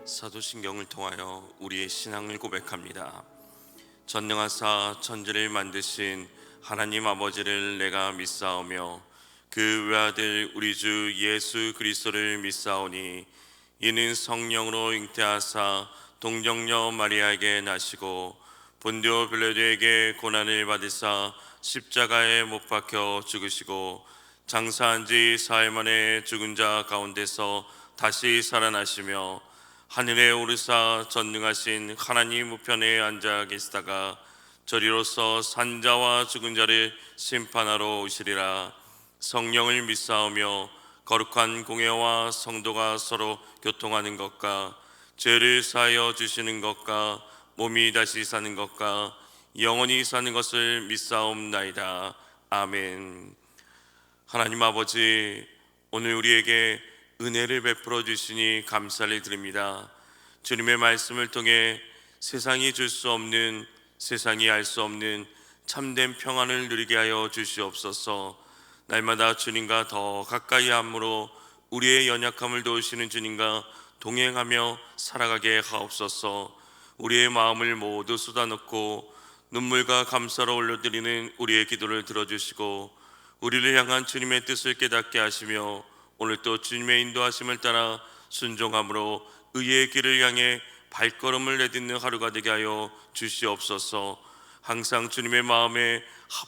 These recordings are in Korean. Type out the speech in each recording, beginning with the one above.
사도신경을 통하여 우리의 신앙을 고백합니다. 전능하사 천지를 만드신 하나님 아버지를 내가 믿사오며 그 외아들 우리 주 예수 그리스도를 믿사오니 이는 성령으로 잉태하사 동정녀 마리아에게 나시고 본디오 빌라도에게 고난을 받으사 십자가에 못 박혀 죽으시고 장사한 지 사흘 만에 죽은 자 가운데서 다시 살아나시며 하늘에 오르사 전능하신 하나님 우편에 앉아 계시다가 저리로서 산자와 죽은 자를 심판하러 오시리라. 성령을 믿사오며 거룩한 공회와 성도가 서로 교통하는 것과 죄를 사하여 주시는 것과 몸이 다시 사는 것과 영원히 사는 것을 믿사옵나이다. 아멘. 하나님 아버지, 오늘 우리에게 은혜를 베풀어 주시니 감사를 드립니다. 주님의 말씀을 통해 세상이 줄 수 없는, 세상이 알 수 없는 참된 평안을 누리게 하여 주시옵소서. 날마다 주님과 더 가까이 함으로 우리의 연약함을 도우시는 주님과 동행하며 살아가게 하옵소서. 우리의 마음을 모두 쏟아놓고 눈물과 감사로 올려드리는 우리의 기도를 들어주시고 우리를 향한 주님의 뜻을 깨닫게 하시며 오늘 또 주님의 인도하심을 따라 순종함으로 의의 길을 향해 발걸음을 내딛는 하루가 되게 하여 주시옵소서. 항상 주님의 마음에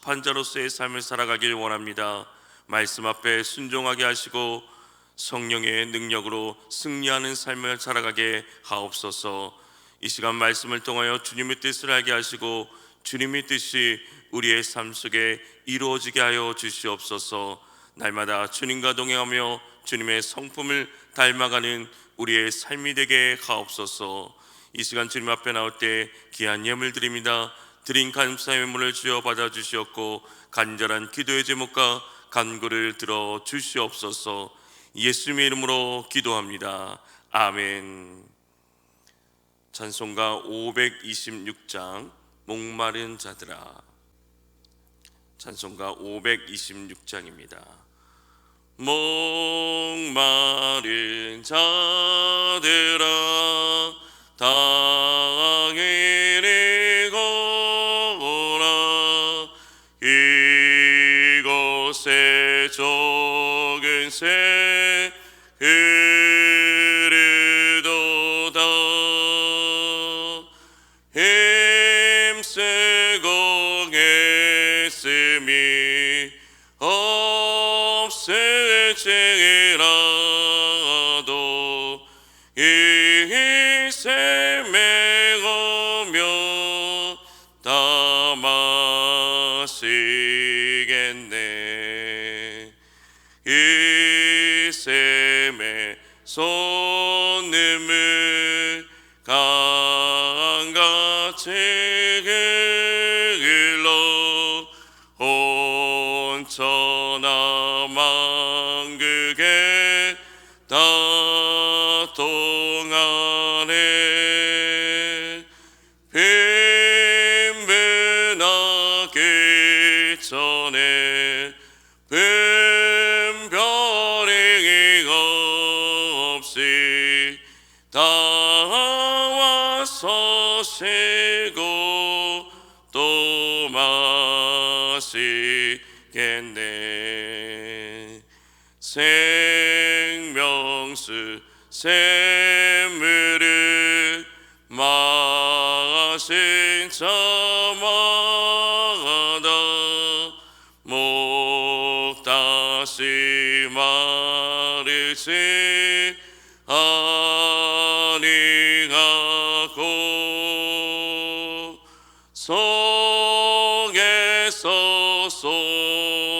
합한 자로서의 삶을 살아가길 원합니다. 말씀 앞에 순종하게 하시고 성령의 능력으로 승리하는 삶을 살아가게 하옵소서. 이 시간 말씀을 통하여 주님의 뜻을 알게 하시고 주님의 뜻이 우리의 삶 속에 이루어지게 하여 주시옵소서. 날마다 주님과 동행하며 주님의 성품을 닮아가는 우리의 삶이 되게 하옵소서. 이 시간 주님 앞에 나올 때 귀한 예물 드립니다. 드린 감사의 예물을 주여 받아주시옵고 간절한 기도의 제목과 간구를 들어 주시옵소서. 예수님의 이름으로 기도합니다. 아멘. 찬송가 526장 목마른 자들아. 찬송가 526장입니다. 목마른 자들아 땅에 이리 거라. 이곳에 적은 새 흐르도다. 힘쓰고 애씀이 없을지라도 이 샘에 오며 다 마시겠네. 이 샘에 솟는 강같이 흘러 온천하 만국에 다 통하네. 빈분하기 전에 분별이 없이 다 와서 쉬고 또 마시겠네. 생명수 샘물을 마신 자마다 목 다시 마르지 아니하고 속에서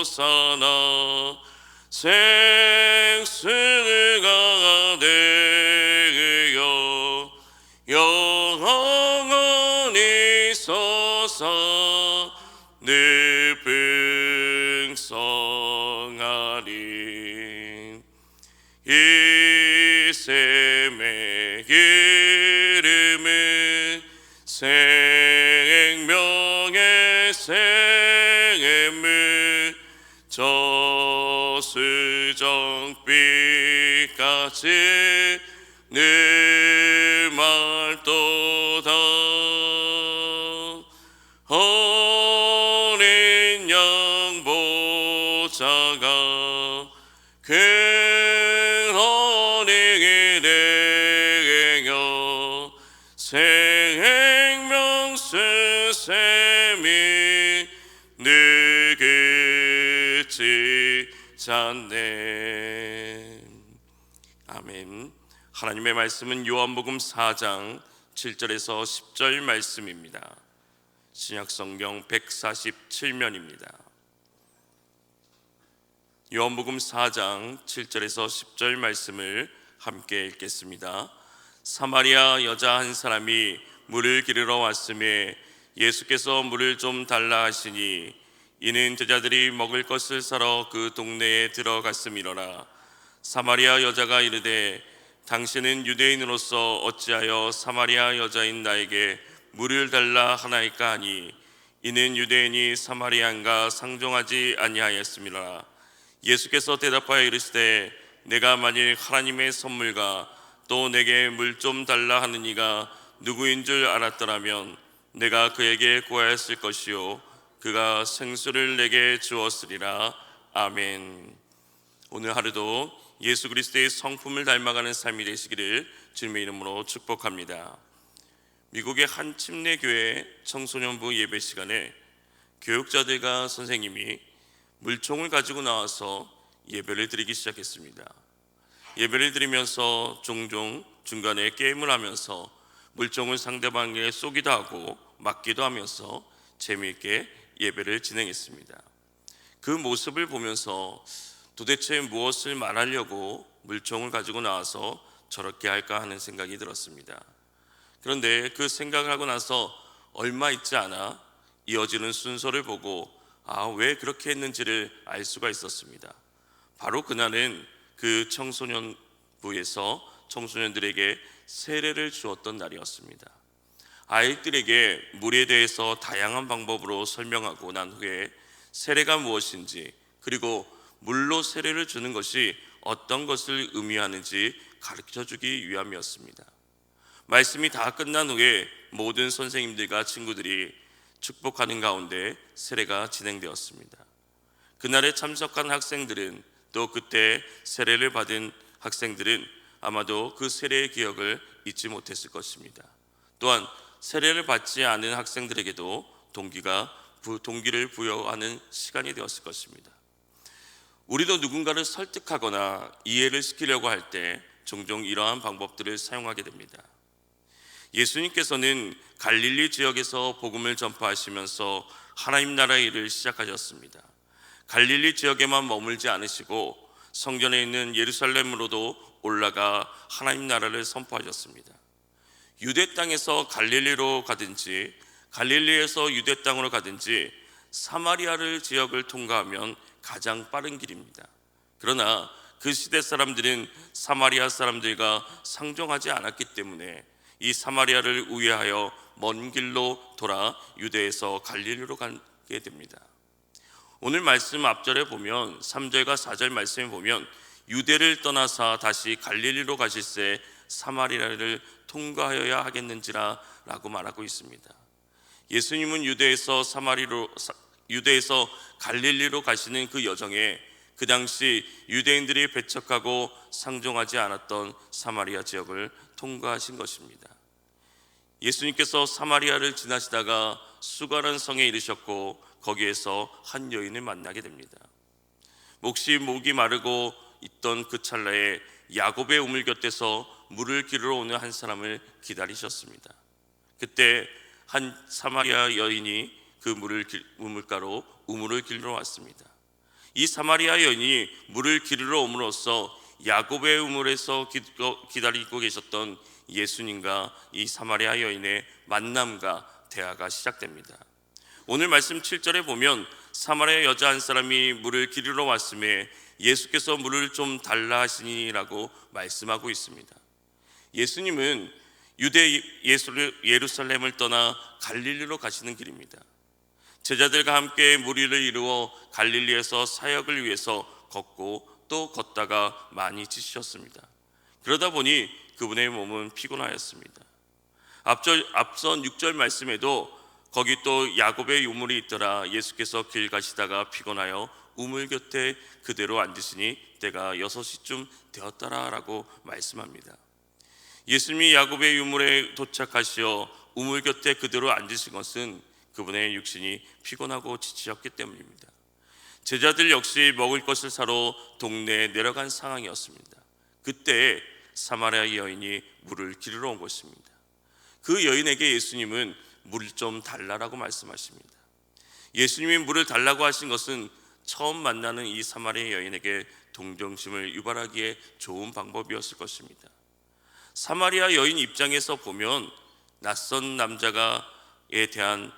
솟아나 생수가 되어 영원히 솟아 늘 풍성하리. 이 샘의 이름은 생명의 샘물. 저수정빛같이 늘 어린 양 보자가 그 어린이 되어 생명 스샘이 느긋지 않네. 아멘. 하나님의 말씀은 요한복음 4장 7절에서 10절 말씀입니다. 신약성경 147면입니다. 요한복음 4장 7절에서 10절 말씀을 함께 읽겠습니다. 사마리아 여자 한 사람이 물을 기르러 왔음에 예수께서 물을 좀 달라 하시니 이는 제자들이 먹을 것을 사러 그 동네에 들어갔음이로라. 사마리아 여자가 이르되 당신은 유대인으로서 어찌하여 사마리아 여자인 나에게 물을 달라 하나이까 하니 이는 유대인이 사마리아인가 상종하지 아니하였음이라. 예수께서 대답하여 이르시되 내가 만일 하나님의 선물과 또 내게 물 좀 달라 하는 이가 누구인 줄 알았더라면 내가 그에게 구하였을 것이요 그가 생수를 내게 주었으리라. 아멘. 오늘 하루도 예수 그리스도의 성품을 닮아가는 삶이 되시기를 주님의 이름으로 축복합니다. 미국의 한 침례교회 청소년부 예배 시간에 교육자들과 선생님이 물총을 가지고 나와서 예배를 드리기 시작했습니다. 예배를 드리면서 종종 중간에 게임을 하면서 물총을 상대방에게 쏘기도 하고 맞기도 하면서 재미있게 예배를 진행했습니다. 그 모습을 보면서 도대체 무엇을 말하려고 물총을 가지고 나와서 저렇게 할까 하는 생각이 들었습니다. 그런데 그 생각을 하고 나서 얼마 있지 않아 이어지는 순서를 보고 왜 그렇게 했는지를 알 수가 있었습니다. 바로 그날은 그 청소년부에서 청소년들에게 세례를 주었던 날이었습니다. 아이들에게 물에 대해서 다양한 방법으로 설명하고 난 후에 세례가 무엇인지 그리고 물로 세례를 주는 것이 어떤 것을 의미하는지 가르쳐주기 위함이었습니다. 말씀이 다 끝난 후에 모든 선생님들과 친구들이 축복하는 가운데 세례가 진행되었습니다. 그날에 참석한 학생들은 또 그때 세례를 받은 학생들은 아마도 그 세례의 기억을 잊지 못했을 것입니다. 또한 세례를 받지 않은 학생들에게도 동기를 부여하는 시간이 되었을 것입니다. 우리도 누군가를 설득하거나 이해를 시키려고 할 때 종종 이러한 방법들을 사용하게 됩니다. 예수님께서는 갈릴리 지역에서 복음을 전파하시면서 하나님 나라의 일을 시작하셨습니다. 갈릴리 지역에만 머물지 않으시고 성전에 있는 예루살렘으로도 올라가 하나님 나라를 선포하셨습니다. 유대 땅에서 갈릴리로 가든지 갈릴리에서 유대 땅으로 가든지 사마리아를 지역을 통과하면 가장 빠른 길입니다. 그러나 그 시대 사람들은 사마리아 사람들과 상종하지 않았기 때문에 이 사마리아를 우회하여 먼 길로 돌아 유대에서 갈릴리로 가게 됩니다. 오늘 말씀 앞절에 보면 3절과 4절 말씀에 보면 유대를 떠나서 다시 갈릴리로 가실새 사마리아를 통과하여야 하겠는지라 라고 말하고 있습니다. 예수님은 유대에서 갈릴리로 가시는 그 여정에 그 당시 유대인들이 배척하고 상종하지 않았던 사마리아 지역을 통과하신 것입니다. 예수님께서 사마리아를 지나시다가 수가라는 성에 이르셨고 거기에서 한 여인을 만나게 됩니다. 목이 마르고 있던 그 찰나에 야곱의 우물 곁에서 물을 기르러 오는 한 사람을 기다리셨습니다. 그때 한 사마리아 여인이 그 우물가로 우물을 기르러 왔습니다. 이 사마리아 여인이 물을 기르러 옴으로써 야곱의 우물에서 기다리고 계셨던 예수님과 이 사마리아 여인의 만남과 대화가 시작됩니다. 오늘 말씀 7절에 보면 사마리아 여자 한 사람이 물을 기르러 왔음에 예수께서 물을 좀 달라 하시니라고 말씀하고 있습니다. 예수님은 예루살렘을 떠나 갈릴리로 가시는 길입니다. 제자들과 함께 무리를 이루어 갈릴리에서 사역을 위해서 걷고 또 걷다가 많이 지치셨습니다. 그러다 보니 그분의 몸은 피곤하였습니다. 앞선 6절 말씀에도 거기 또 야곱의 유물이 있더라. 예수께서 길 가시다가 피곤하여 우물 곁에 그대로 앉으시니 때가 6시쯤 되었더라 라고 말씀합니다. 예수님이 야곱의 유물에 도착하시어 우물 곁에 그대로 앉으신 것은 그분의 육신이 피곤하고 지치셨기 때문입니다. 제자들 역시 먹을 것을 사러 동네에 내려간 상황이었습니다. 그때 사마리아 여인이 물을 기르러 온 것입니다. 그 여인에게 예수님은 물을 좀 달라라고 말씀하십니다. 예수님이 물을 달라고 하신 것은 처음 만나는 이 사마리아 여인에게 동정심을 유발하기에 좋은 방법이었을 것입니다. 사마리아 여인 입장에서 보면 낯선 남자에 대한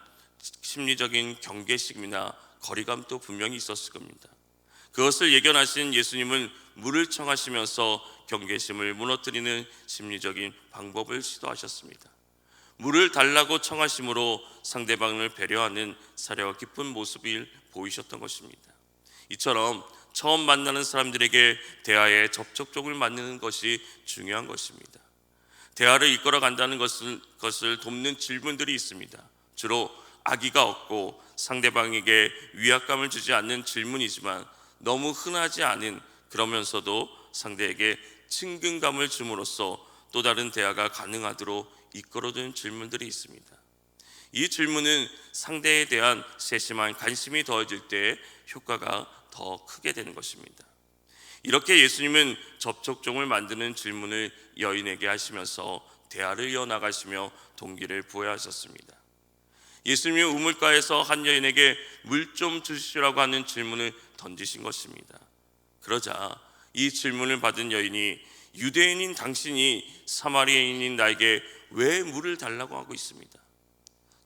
심리적인 경계심이나 거리감도 분명히 있었을 겁니다. 그것을 예견하신 예수님은 물을 청하시면서 경계심을 무너뜨리는 심리적인 방법을 시도하셨습니다. 물을 달라고 청하심으로 상대방을 배려하는 사려와 깊은 모습을 보이셨던 것입니다. 이처럼 처음 만나는 사람들에게 대화의 접촉점을 만드는 것이 중요한 것입니다. 대화를 이끌어 간다는 것을 돕는 질문들이 있습니다. 주로 악의가 없고 상대방에게 위압감을 주지 않는 질문이지만 너무 흔하지 않은, 그러면서도 상대에게 친근감을 줌으로써 또 다른 대화가 가능하도록 이끌어주는 질문들이 있습니다. 이 질문은 상대에 대한 세심한 관심이 더해질 때 효과가 더 크게 되는 것입니다. 이렇게 예수님은 접촉점을 만드는 질문을 여인에게 하시면서 대화를 이어나가시며 동기를 부여하셨습니다. 예수님이 우물가에서 한 여인에게 물 좀 주시라고 하는 질문을 던지신 것입니다. 그러자 이 질문을 받은 여인이 유대인인 당신이 사마리아인인 나에게 왜 물을 달라고 하고 있습니다.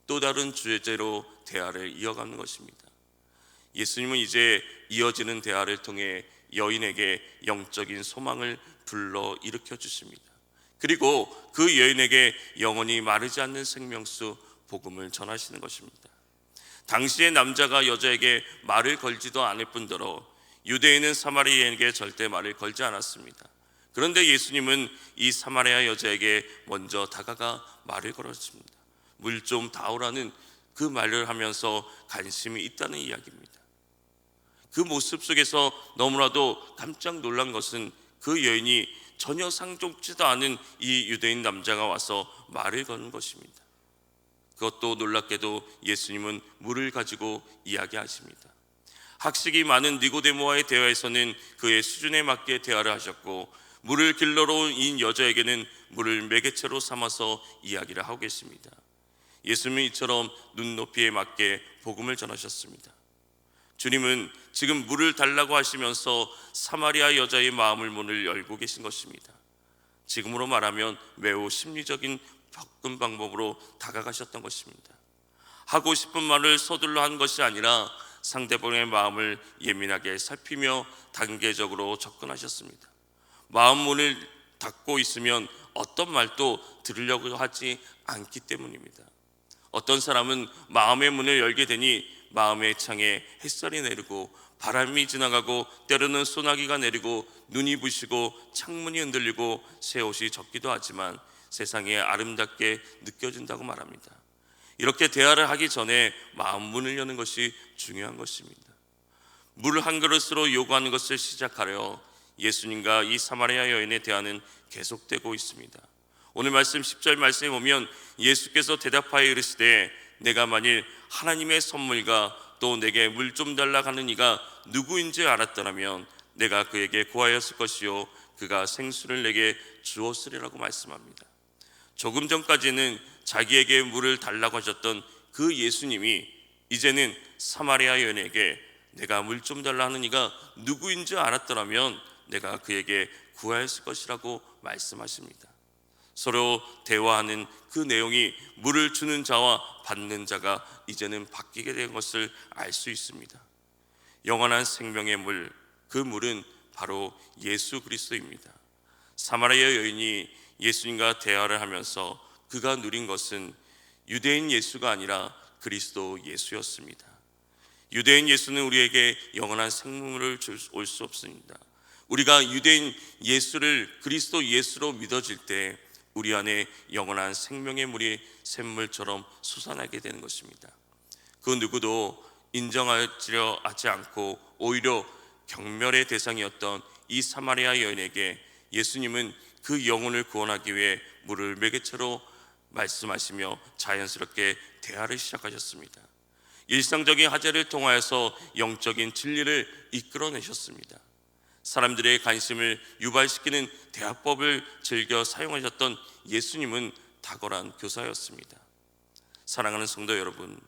또 다른 주제로 대화를 이어가는 것입니다. 예수님은 이제 이어지는 대화를 통해 여인에게 영적인 소망을 불러 일으켜 주십니다. 그리고 그 여인에게 영원히 마르지 않는 생명수 복음을 전하시는 것입니다. 당시의 남자가 여자에게 말을 걸지도 않을 뿐더러 유대인은 사마리아인에게 절대 말을 걸지 않았습니다. 그런데 예수님은 이 사마리아 여자에게 먼저 다가가 말을 걸었습니다. 물 좀 다오라는 그 말을 하면서 관심이 있다는 이야기입니다. 그 모습 속에서 너무나도 깜짝 놀란 것은 그 여인이 전혀 상종치도 않은 이 유대인 남자가 와서 말을 거는 것입니다. 그것도 놀랍게도 예수님은 물을 가지고 이야기하십니다. 학식이 많은 니고데모와의 대화에서는 그의 수준에 맞게 대화를 하셨고, 물을 길러러 온 이 여자에게는 물을 매개체로 삼아서 이야기를 하고 계십니다. 예수님은 이처럼 눈높이에 맞게 복음을 전하셨습니다. 주님은 지금 물을 달라고 하시면서 사마리아 여자의 마음을 문을 열고 계신 것입니다. 지금으로 말하면 매우 심리적인 접근 방법으로 다가가셨던 것입니다. 하고 싶은 말을 서둘러 한 것이 아니라 상대방의 마음을 예민하게 살피며 단계적으로 접근하셨습니다. 마음 문을 닫고 있으면 어떤 말도 들으려고 하지 않기 때문입니다. 어떤 사람은 마음의 문을 열게 되니 마음의 창에 햇살이 내리고 바람이 지나가고 때로는 소나기가 내리고 눈이 부시고 창문이 흔들리고 새 옷이 젖기도 하지만 세상에 아름답게 느껴진다고 말합니다. 이렇게 대화를 하기 전에 마음 문을 여는 것이 중요한 것입니다. 물 한 그릇으로 요구하는 것을 시작하려 예수님과 이 사마리아 여인의 대화는 계속되고 있습니다. 오늘 말씀 10절 말씀에 보면 예수께서 대답하여 이르시되 내가 만일 하나님의 선물과 또 내게 물 좀 달라 하는 이가 누구인지 알았더라면 내가 그에게 구하였을 것이요 그가 생수를 내게 주었으리라고 말씀합니다. 조금 전까지는 자기에게 물을 달라고 하셨던 그 예수님이 이제는 사마리아 여인에게 내가 물 좀 달라 하는 이가 누구인지 알았더라면 내가 그에게 구하였을 것이라고 말씀하십니다. 서로 대화하는 그 내용이 물을 주는 자와 받는 자가 이제는 바뀌게 된 것을 알 수 있습니다. 영원한 생명의 물, 그 물은 바로 예수 그리스도입니다. 사마리아 여인이 예수님과 대화를 하면서 그가 누린 것은 유대인 예수가 아니라 그리스도 예수였습니다. 유대인 예수는 우리에게 영원한 생명을 올 수 없습니다. 우리가 유대인 예수를 그리스도 예수로 믿어질 때 우리 안에 영원한 생명의 물이 샘물처럼 솟아나게 되는 것입니다. 그 누구도 인정하려 하지 않고 오히려 경멸의 대상이었던 이 사마리아 여인에게 예수님은 그 영혼을 구원하기 위해 물을 매개체로 말씀하시며 자연스럽게 대화를 시작하셨습니다. 일상적인 화제를 통하여서 영적인 진리를 이끌어내셨습니다. 사람들의 관심을 유발시키는 대화법을 즐겨 사용하셨던 예수님은 탁월한 교사였습니다. 사랑하는 성도 여러분,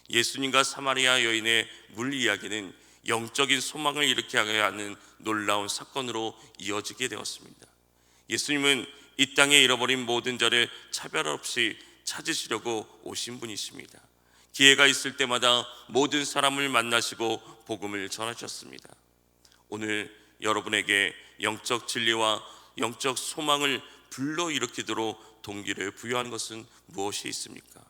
예수님과 사마리아 여인의 물 이야기는 영적인 소망을 일으키게 하는 놀라운 사건으로 이어지게 되었습니다. 예수님은 이 땅에 잃어버린 모든 자를 차별 없이 찾으시려고 오신 분이십니다. 기회가 있을 때마다 모든 사람을 만나시고 복음을 전하셨습니다. 오늘 여러분에게 영적 진리와 영적 소망을 불러일으키도록 동기를 부여하는 것은 무엇이 있습니까?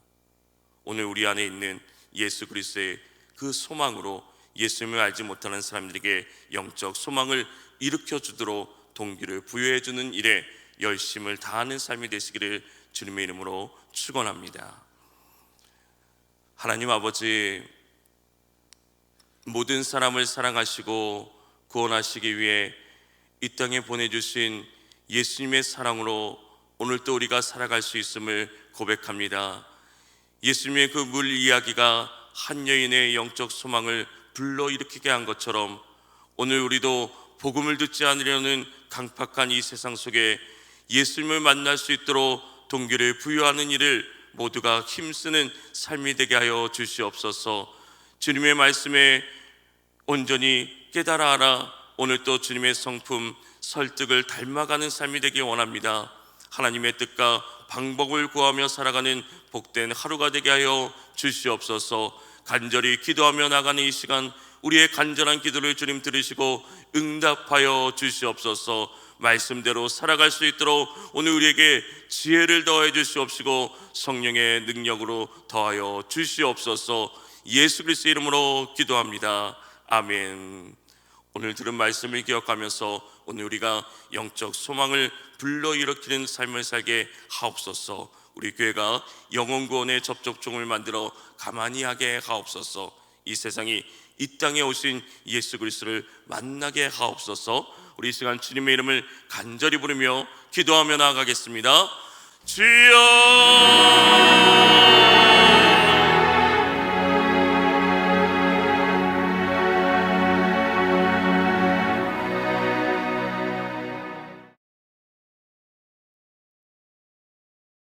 오늘 우리 안에 있는 예수 그리스도의 그 소망으로 예수님을 알지 못하는 사람들에게 영적 소망을 일으켜주도록 동기를 부여해주는 일에 열심을 다하는 삶이 되시기를 주님의 이름으로 축원합니다. 하나님 아버지, 모든 사람을 사랑하시고 구원하시기 위해 이 땅에 보내주신 예수님의 사랑으로 오늘 또 우리가 살아갈 수 있음을 고백합니다. 예수님의 그 물 이야기가 한 여인의 영적 소망을 불러일으키게 한 것처럼 오늘 우리도 복음을 듣지 않으려는 강팍한 이 세상 속에 예수님을 만날 수 있도록 동기를 부여하는 일을 모두가 힘쓰는 삶이 되게 하여 주시옵소서. 주님의 말씀에 온전히 깨달아 알아 오늘 또 주님의 성품 설득을 닮아가는 삶이 되길 원합니다. 하나님의 뜻과 방법을 구하며 살아가는 복된 하루가 되게 하여 주시옵소서. 간절히 기도하며 나가는 이 시간 우리의 간절한 기도를 주님 들으시고 응답하여 주시옵소서. 말씀대로 살아갈 수 있도록 오늘 우리에게 지혜를 더해 주시옵시고 성령의 능력으로 더하여 주시옵소서. 예수 그리스도의 이름으로 기도합니다. 아멘. 오늘 들은 말씀을 기억하면서 오늘 우리가 영적 소망을 불러일으키는 삶을 살게 하옵소서. 우리 교회가 영혼구원의 접촉종을 만들어 가만히 하게 하옵소서. 이 세상이 이 땅에 오신 예수 그리스도를 만나게 하옵소서. 우리 이 시간 주님의 이름을 간절히 부르며 기도하며 나아가겠습니다. 주여